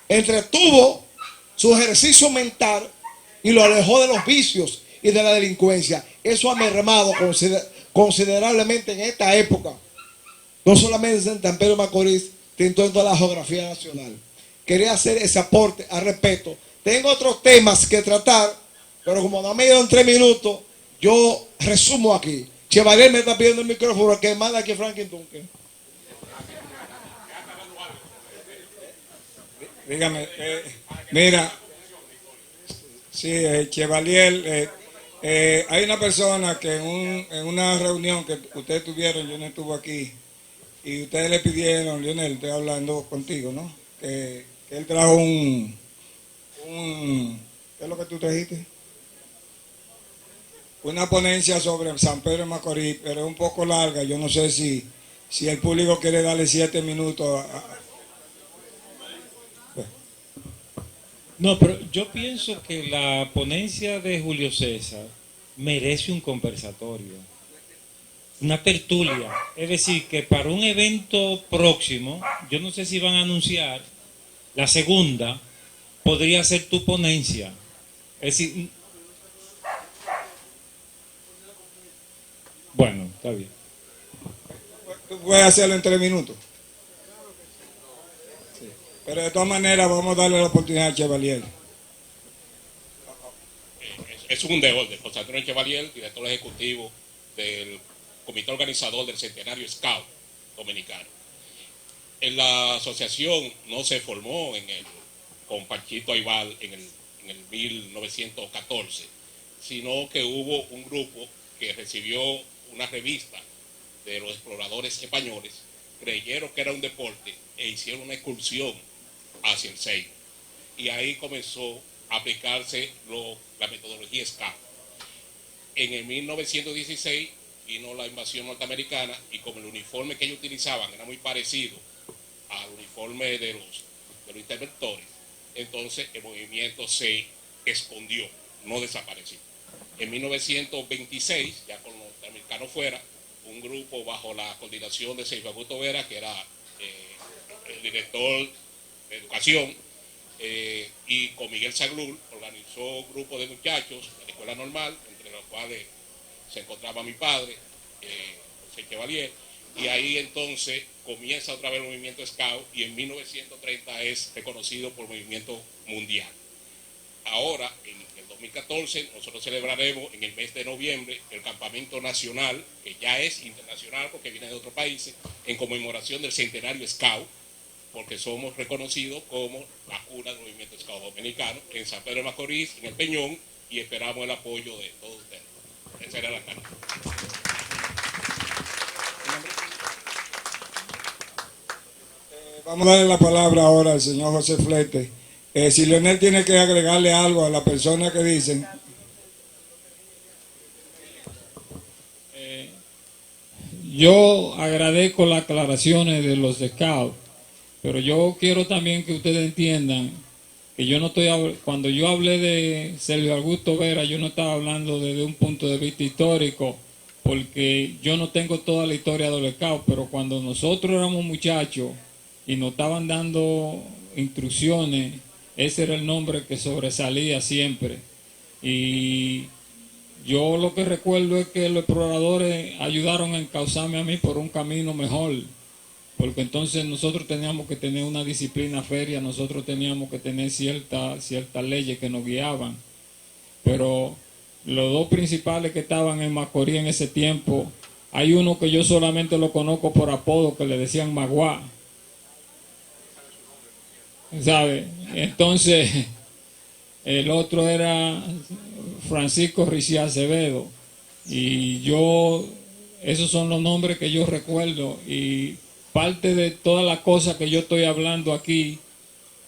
entretuvo su ejercicio mental y lo alejó de los vicios y de la delincuencia. Eso ha mermado considerablemente en esta época, no solamente en San Pedro de Macorís, sino en toda la geografía nacional. Quería hacer ese aporte al respeto. Tengo otros temas que tratar, pero como no me dieron 3 minutos, yo resumo aquí. Chevalier me está pidiendo el micrófono que manda aquí Franklin Duncan. Dígame, mira, sí, Chevalier, hay una persona que en una reunión que ustedes tuvieron, yo no estuve aquí, y ustedes le pidieron, Lionel, estoy hablando contigo, ¿no? Que él trajo ¿qué es lo que tú trajiste? Una ponencia sobre San Pedro de Macorís, pero es un poco larga, yo no sé si el público quiere darle 7 minutos No, pero yo pienso que la ponencia de Julio César merece un conversatorio, una tertulia. Es decir, que para un evento próximo, yo no sé si van a anunciar, la segunda podría ser tu ponencia. Es decir, bueno, está bien. Tú puedes hacerlo en 3 minutos. Sí. Pero de todas maneras vamos a darle la oportunidad a Chevalier. Es un deber de José Antonio Chevalier, director ejecutivo del comité organizador del Centenario Scout Dominicano. En la asociación no se formó con Panchito Aybar en el 1914, sino que hubo un grupo que recibió una revista de los exploradores españoles, creyeron que era un deporte e hicieron una excursión hacia el Ceibo. Y ahí comenzó a aplicarse la metodología Scout. En el 1916 vino la invasión norteamericana y como el uniforme que ellos utilizaban era muy parecido al uniforme de los interventores, entonces el movimiento se escondió, no desapareció. En 1926, ya con los norteamericanos fuera, un grupo bajo la coordinación de Sergio Augusto Vera, que era el director de educación, y con Miguel Saglul organizó un grupo de muchachos de la escuela normal, entre los cuales se encontraba mi padre, José Chevalier, y ahí entonces comienza otra vez el movimiento Scout y en 1930 es reconocido por movimiento mundial. Ahora, en el 2014, nosotros celebraremos en el mes de noviembre el campamento nacional, que ya es internacional porque viene de otros países, en conmemoración del centenario Scout, porque somos reconocidos como la cuna del movimiento Scout dominicano en San Pedro de Macorís, en el Peñón, y esperamos el apoyo de todos ustedes. Esa era la carta. Vamos a darle la palabra ahora al señor José Flete. Si Leonel tiene que agregarle algo a la persona que dicen. Yo agradezco las aclaraciones de los Scouts, pero yo quiero también que ustedes entiendan que yo no estoy, cuando yo hablé de Sergio Augusto Vera, yo no estaba hablando desde un punto de vista histórico, porque yo no tengo toda la historia de los Scouts, pero cuando nosotros éramos muchachos y nos estaban dando instrucciones, ese era el nombre que sobresalía siempre. Y yo lo que recuerdo es que los exploradores ayudaron a encauzarme a mí por un camino mejor, porque entonces nosotros teníamos que tener una disciplina férrea, nosotros teníamos que tener ciertas leyes que nos guiaban. Pero los dos principales que estaban en Macorís en ese tiempo, hay uno que yo solamente lo conozco por apodo, que le decían Maguá, ¿sabe? Entonces el otro era Francisco Ricía Acevedo, y yo, esos son los nombres que yo recuerdo, y parte de todas las cosas que yo estoy hablando aquí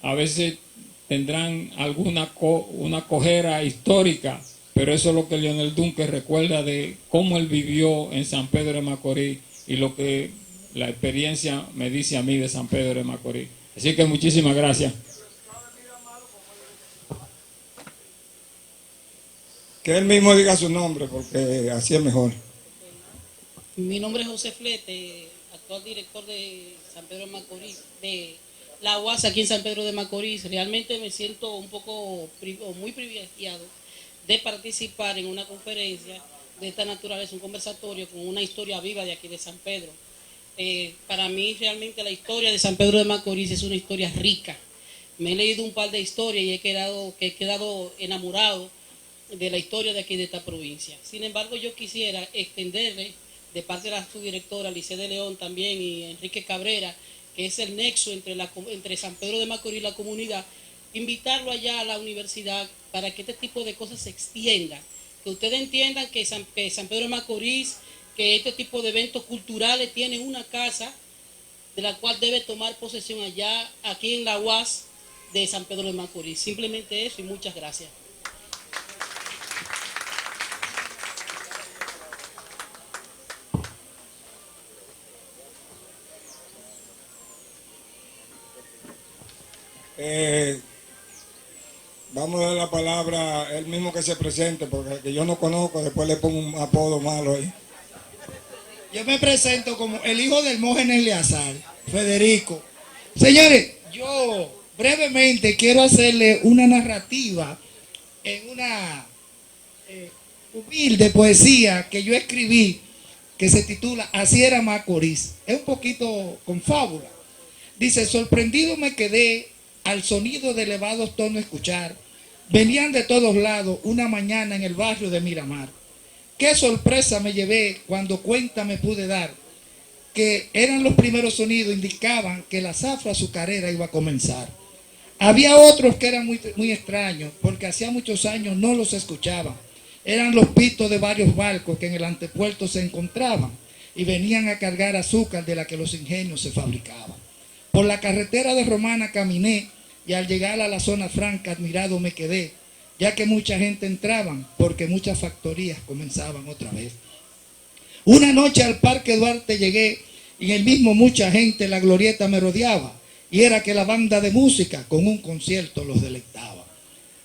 a veces tendrán una cojera histórica, pero eso es lo que Leonel Dunque recuerda de cómo él vivió en San Pedro de Macorís y lo que la experiencia me dice a mí de San Pedro de Macorís. Así que muchísimas gracias. Que él mismo diga su nombre, porque así es mejor. Mi nombre es José Flete, actual director de San Pedro de Macorís, de la UAS aquí en San Pedro de Macorís. Realmente me siento muy privilegiado de participar en una conferencia de esta naturaleza, un conversatorio con una historia viva de aquí de San Pedro. Para mí realmente la historia de San Pedro de Macorís es una historia rica. Me he leído un par de historias y he quedado enamorado de la historia de aquí de esta provincia. Sin embargo, yo quisiera extenderle de parte de su directora, Lice de León también, y Enrique Cabrera, que es el nexo entre San Pedro de Macorís y la comunidad, invitarlo allá a la universidad para que este tipo de cosas se extiendan, que ustedes entiendan que San Pedro de Macorís, que este tipo de eventos culturales tienen una casa de la cual debe tomar posesión allá, aquí en la UAS de San Pedro de Macorís. Simplemente eso y muchas gracias. Vamos a dar la palabra a él mismo que se presente, porque el que yo no conozco, después le pongo un apodo malo ahí. Yo me presento como el hijo del Mógenes Eleazar, Federico. Señores, yo brevemente quiero hacerle una narrativa en una humilde poesía que yo escribí, que se titula Así era Macorís. Es un poquito con fábula. Dice: sorprendido me quedé al sonido de elevados tonos escuchar. Venían de todos lados una mañana en el barrio de Miramar. Qué sorpresa me llevé cuando cuenta me pude dar que eran los primeros sonidos, indicaban que la zafra azucarera iba a comenzar. Había otros que eran muy extraños, porque hacía muchos años no los escuchaban. Eran los pitos de varios barcos que en el antepuerto se encontraban y venían a cargar azúcar de la que los ingenios se fabricaban. Por la carretera de Romana caminé y al llegar a la zona franca admirado me quedé, ya que mucha gente entraban porque muchas factorías comenzaban otra vez. Una noche al Parque Duarte llegué y en el mismo mucha gente, la glorieta me rodeaba, y era que la banda de música con un concierto los deleitaba.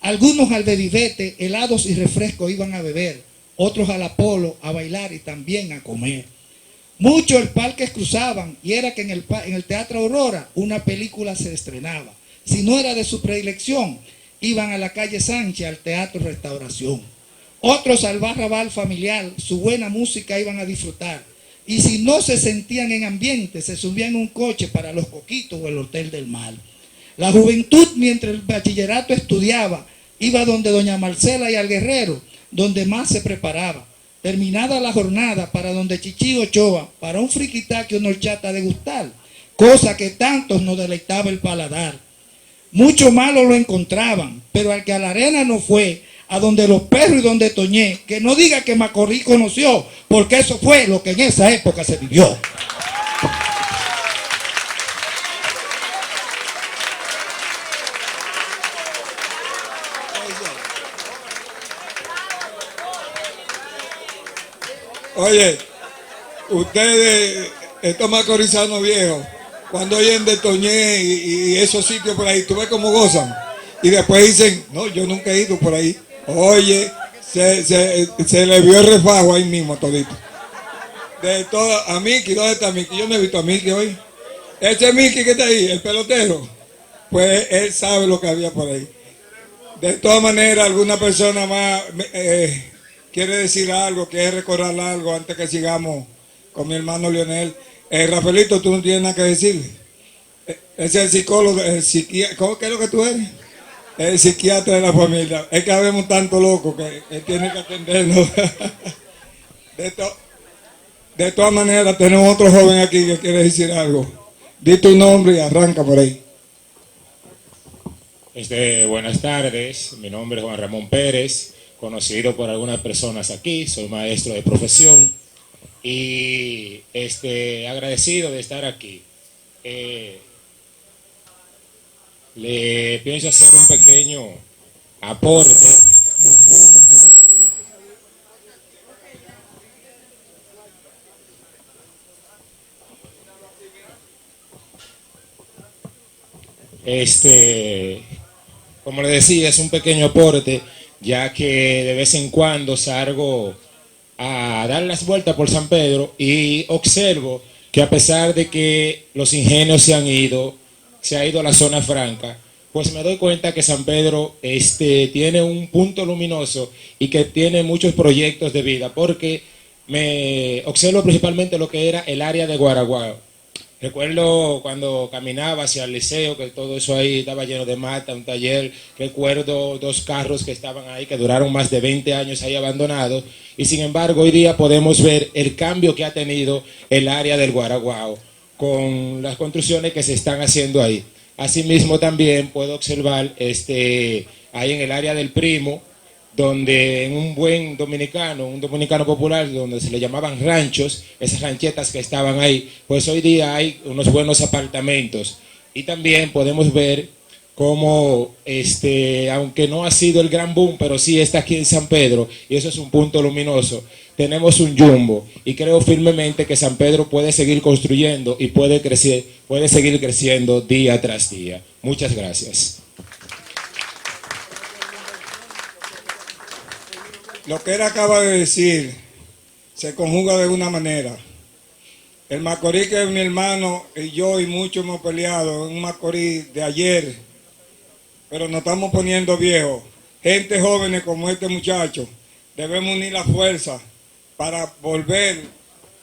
Algunos al bebivete, helados y refrescos iban a beber, otros al Apolo a bailar y también a comer. Muchos el parque cruzaban y era que en el Teatro Aurora una película se estrenaba. Si no era de su predilección, iban a la calle Sánchez, al Teatro Restauración. Otros al Barrabal familiar, su buena música iban a disfrutar. Y si no se sentían en ambiente, se subían en un coche para Los Coquitos o el Hotel del Mar. La juventud, mientras el bachillerato estudiaba, iba donde doña Marcela y al Guerrero, donde más se preparaba. Terminada la jornada, para donde Chichi Ochoa, para un friquitaque o una horchata a degustar, cosa que tantos nos deleitaba el paladar. Mucho malo lo encontraban, pero al que a la arena no fue, a donde los perros y donde Toñé, que no diga que Macorís conoció, porque eso fue lo que en esa época se vivió. Oye, ustedes, estos macorizanos viejos, cuando oyen de Toñé y esos sitios por ahí, tú ves cómo gozan. Y después dicen, no, yo nunca he ido por ahí. Oye, se le vio el refajo ahí mismo todito. De todo, a Miki, ¿dónde está Miki? Yo no he visto a Miki hoy. Ese Miki que está ahí, el pelotero, pues él sabe lo que había por ahí. De todas maneras, alguna persona más quiere decir algo, quiere recordar algo antes que sigamos con mi hermano Lionel. Rafaelito, tú no tienes nada que decirle. Ese es el psicólogo, el psiquiatra. ¿Qué es lo que tú eres? El psiquiatra de la familia. Es que habemos tanto loco que él tiene que atendernos. De todas maneras, tenemos otro joven aquí que quiere decir algo. Di tu nombre y arranca por ahí. Buenas tardes, mi nombre es Juan Ramón Pérez, conocido por algunas personas aquí, soy maestro de profesión y agradecido de estar aquí. Le pienso hacer un pequeño aporte. Como le decía, es un pequeño aporte, ya que de vez en cuando salgo a dar las vueltas por San Pedro y observo que a pesar de que los ingenios se ha ido a la zona franca, pues me doy cuenta que San Pedro tiene un punto luminoso y que tiene muchos proyectos de vida, porque me observo principalmente lo que era el área de Guaraguao. Recuerdo cuando caminaba hacia el liceo, que todo eso ahí estaba lleno de mata, un taller. Recuerdo 2 carros que estaban ahí, que duraron más de 20 años ahí abandonados. Y sin embargo, hoy día podemos ver el cambio que ha tenido el área del Guaraguao con las construcciones que se están haciendo ahí. Asimismo, también puedo observar ahí en el área del Primo, donde en un buen dominicano, un dominicano popular, donde se le llamaban ranchos, esas ranchetas que estaban ahí, pues hoy día hay unos buenos apartamentos. Y también podemos ver cómo, aunque no ha sido el gran boom, pero sí está aquí en San Pedro, y eso es un punto luminoso. Tenemos un jumbo, y creo firmemente que San Pedro puede seguir construyendo y puede seguir creciendo día tras día. Muchas gracias. Lo que él acaba de decir se conjuga de una manera. El Macorís que es mi hermano y yo y muchos hemos peleado, en un Macorís de ayer, pero nos estamos poniendo viejos. Gente jóvenes como este muchacho, debemos unir la fuerza para volver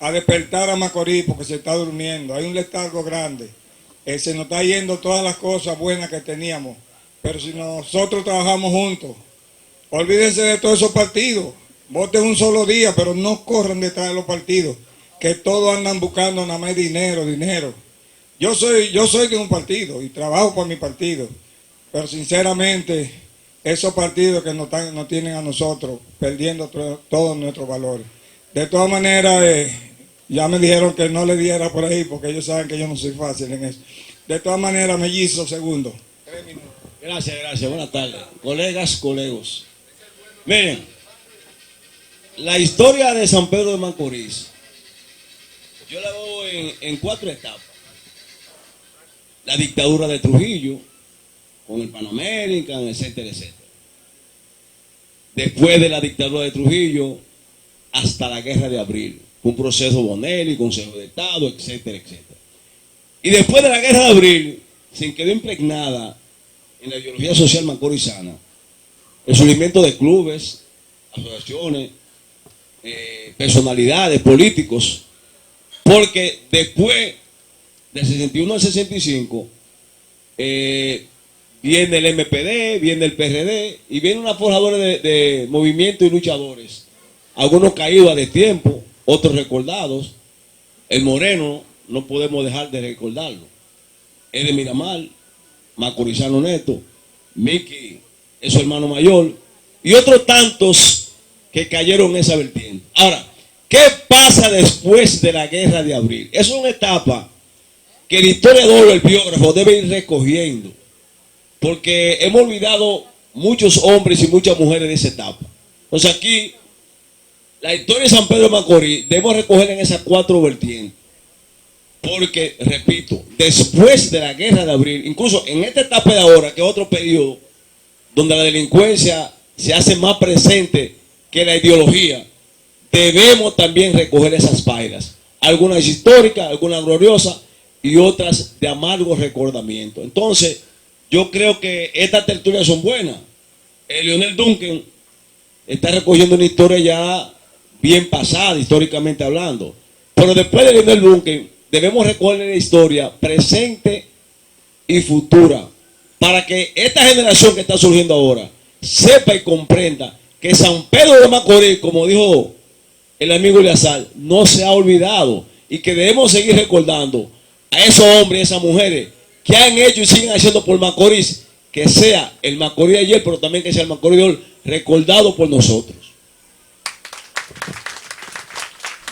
a despertar a Macorís, porque se está durmiendo. Hay un letargo grande. Se nos está yendo todas las cosas buenas que teníamos, pero si nosotros trabajamos juntos, olvídense de todos esos partidos. Voten un solo día, pero no corran detrás de los partidos, que todos andan buscando nada más dinero. Yo soy de un partido y trabajo por mi partido, pero sinceramente esos partidos que nos tienen a nosotros perdiendo todos nuestros valores. De todas maneras, ya me dijeron que no le diera por ahí, porque ellos saben que yo no soy fácil en eso. De todas maneras, Mellizo, segundo. 3 minutos. Gracias. Buenas tardes. Colegos. Miren, la historia de San Pedro de Macorís, yo la veo en 4 etapas. La dictadura de Trujillo, con el Pan American, etcétera. Después de la dictadura de Trujillo, hasta la Guerra de Abril, un proceso Bonelli, Consejo de Estado, etcétera. Y después de la Guerra de Abril, se quedó impregnada en la ideología social macorizana, el surgimiento de clubes, asociaciones, personalidades, políticos, porque después del 61 al 65 viene el MPD, viene el PRD y viene una forjadora de movimientos y luchadores, algunos caídos a destiempo, otros recordados. El Moreno, no podemos dejar de recordarlo, es de Miramar, macorizano neto, Mickey es su hermano mayor, y otros tantos que cayeron en esa vertiente. Ahora, ¿qué pasa después de la guerra de abril? Es una etapa que el historiador, el biógrafo, debe ir recogiendo, porque hemos olvidado muchos hombres y muchas mujeres de esa etapa. Entonces aquí, la historia de San Pedro de Macorís debemos recoger en esas 4 vertientes. Porque, repito, después de la guerra de abril, incluso en esta etapa de ahora, que es otro periodo, donde la delincuencia se hace más presente que la ideología, debemos también recoger esas páginas. Algunas históricas, algunas gloriosas y otras de amargo recordamiento. Entonces, yo creo que estas tertulias son buenas. Lionel Duncan está recogiendo una historia ya bien pasada, históricamente hablando. Pero después de Lionel Duncan, debemos recoger la historia presente y futura, para que esta generación que está surgiendo ahora sepa y comprenda que San Pedro de Macorís, como dijo el amigo Eleazar, no se ha olvidado, y que debemos seguir recordando a esos hombres y esas mujeres que han hecho y siguen haciendo por Macorís, que sea el Macorís de ayer, pero también que sea el Macorís de hoy, recordado por nosotros.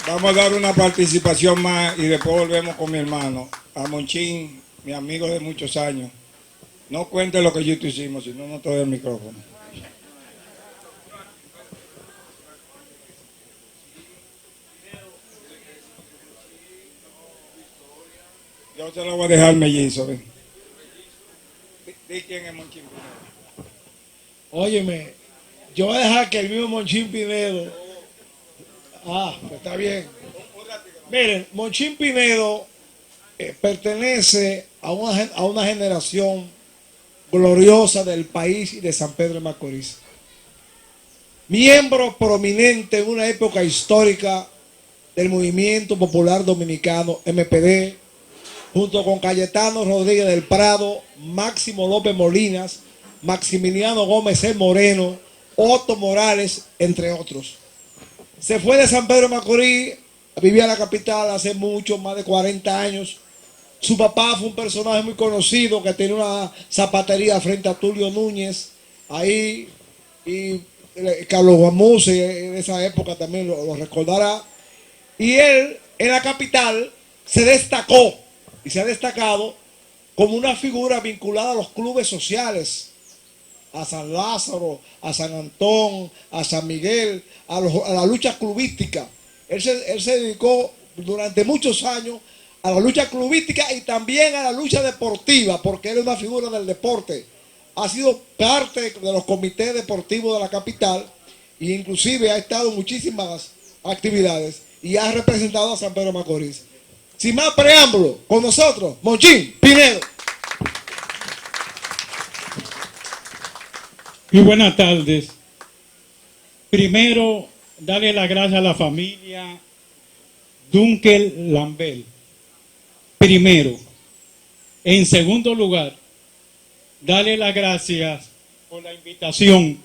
Vamos a dar una participación más y después volvemos con mi hermano, a Monchín, mi amigo de muchos años. No cuente lo que yo te hicimos, si no, no te doy el micrófono. Yo se lo voy a dejar mellizo. ¿Ven? Di quién es Monchín Pinedo. Óyeme, yo voy a dejar que el mismo Monchín Pinedo. Pues está bien. Miren, Monchín Pinedo pertenece a una generación gloriosa del país y de San Pedro de Macorís. Miembro prominente en una época histórica del movimiento popular dominicano MPD, junto con Cayetano Rodríguez del Prado, Máximo López Molinas, Maximiliano Gómez el Moreno, Otto Morales, entre otros. Se fue de San Pedro de Macorís, vivía en la capital hace mucho, más de 40 años. Su papá fue un personaje muy conocido que tenía una zapatería frente a Tulio Núñez, ahí, y Carlos Guamuse en esa época también lo recordará. Y él en la capital se destacó y se ha destacado como una figura vinculada a los clubes sociales, a San Lázaro, a San Antón, a San Miguel, a la lucha clubística. Él se dedicó durante muchos años a la lucha clubística y también a la lucha deportiva, porque él es una figura del deporte. Ha sido parte de los comités deportivos de la capital e inclusive ha estado en muchísimas actividades y ha representado a San Pedro de Macorís. Sin más preámbulo, con nosotros, Monchín Pinedo. Muy buenas tardes. Primero, darle las gracias a la familia Duncan Lambert. Primero. En segundo lugar, darle las gracias por la invitación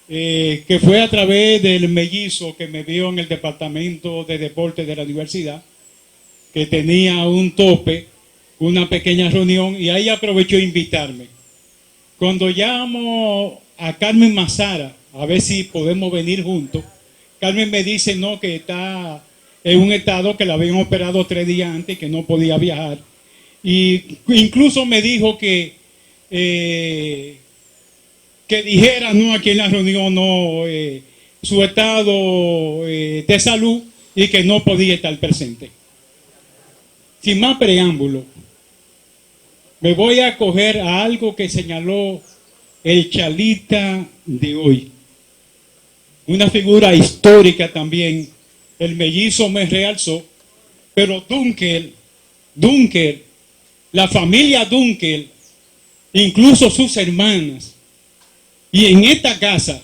que fue a través del mellizo que me vio en el departamento de deporte de la universidad, que tenía un tope, una pequeña reunión, y ahí aprovechó a invitarme. Cuando llamo a Carmen Mazara a ver si podemos venir juntos, Carmen me dice no, que está en un estado que la habían operado 3 días antes, que no podía viajar, y incluso me dijo que dijera no aquí en la reunión no su estado de salud y que no podía estar presente. Sin más preámbulo, me voy a acoger a algo que señaló el Chalita de hoy. Una figura histórica también. El mellizo me realzó, pero Duncan, la familia Duncan, incluso sus hermanas. Y en esta casa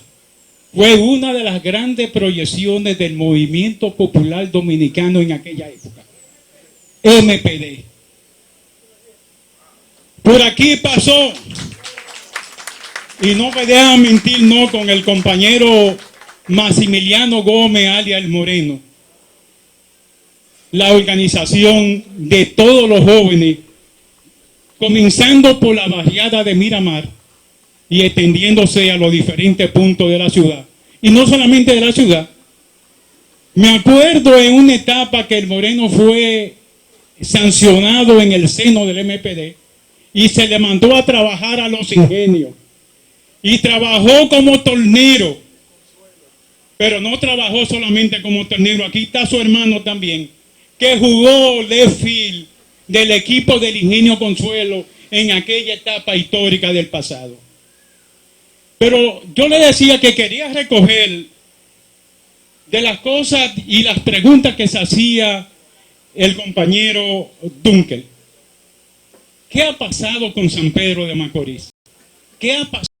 fue una de las grandes proyecciones del movimiento popular dominicano en aquella época. MPD. Por aquí pasó, y no me dejan mentir, no, con el compañero Maximiliano Gómez, alias El Moreno, la organización de todos los jóvenes, comenzando por la barriada de Miramar y extendiéndose a los diferentes puntos de la ciudad. Y no solamente de la ciudad. Me acuerdo en una etapa que El Moreno fue sancionado en el seno del MPD y se le mandó a trabajar a los ingenios. Y trabajó como tornero. Pero no trabajó solamente como tornero. Aquí está su hermano también, que jugó left field del equipo del Ingenio Consuelo en aquella etapa histórica del pasado. Pero yo le decía que quería recoger de las cosas y las preguntas que se hacía el compañero Dunkel. ¿Qué ha pasado con San Pedro de Macorís? ¿Qué ha pasado?